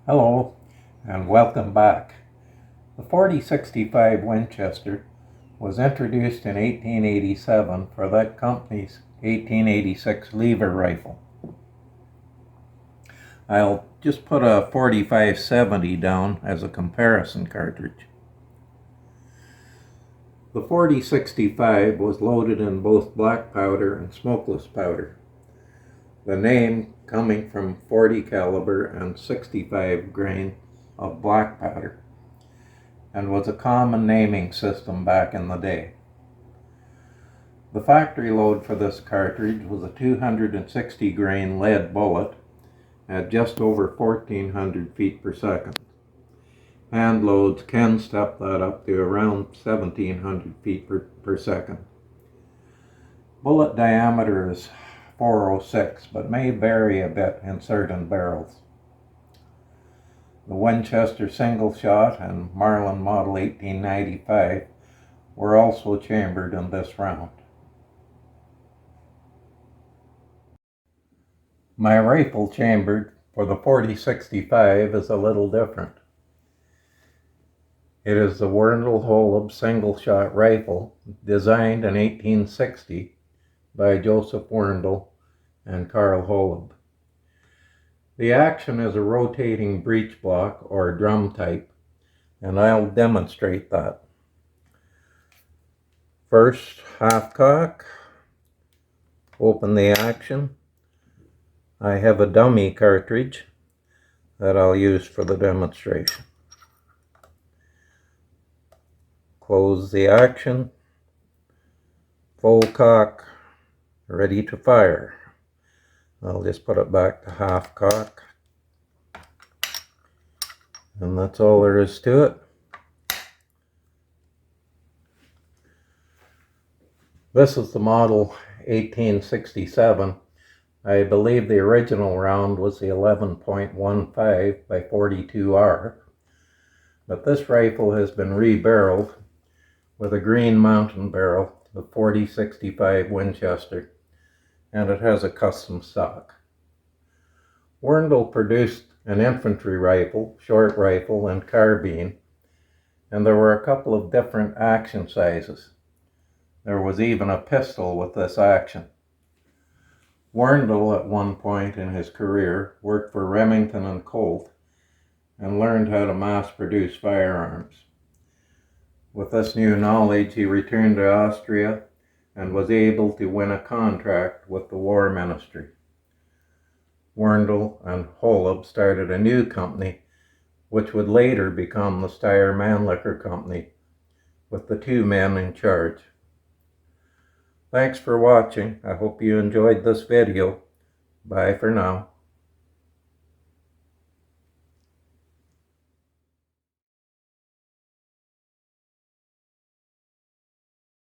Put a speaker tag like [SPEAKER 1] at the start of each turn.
[SPEAKER 1] Hello and welcome back. The 4065 Winchester was introduced in 1887 for that company's 1886 lever rifle. I'll just put a 4570 down as a comparison cartridge. The 4065 was loaded in both black powder and smokeless powder. The name coming from 40 caliber and 65 grain of black powder, and was a common naming system back in the day. The factory load for this cartridge was a 260 grain lead bullet at just over 1400 feet per second. Hand loads can step that up to around 1700 feet per second. Bullet diameter is 406, but may vary a bit in certain barrels. The Winchester single shot and Marlin model 1895 were also chambered in this round. My rifle chambered for the 4065 is a little different. It is the Werndl-Holub single shot rifle designed in 1860 by Joseph Werndl and Werndl-Holub. The action is a rotating breech block or drum type, and I'll demonstrate that. First, half cock, open the action. I have a dummy cartridge that I'll use for the demonstration. Close the action, full cock, ready to fire. I'll just put it back to half cock, and that's all there is to it. This is the model 1867. I believe the original round was the 11.15 by 42R, but this rifle has been re-barreled with a Green Mountain barrel, the 4065 Winchester, and it has a custom stock. Werndl produced an infantry rifle, short rifle, and carbine, and there were a couple of different action sizes. There was even a pistol with this action. Werndl, at one point in his career, worked for Remington and Colt and learned how to mass produce firearms. With this new knowledge, he returned to Austria and was able to win a contract with the War Ministry. Werndl and Holub started a new company, which would later become the Steyr-Mannlicher Company, with the two men in charge. Thanks for watching. I hope you enjoyed this video. Bye for now.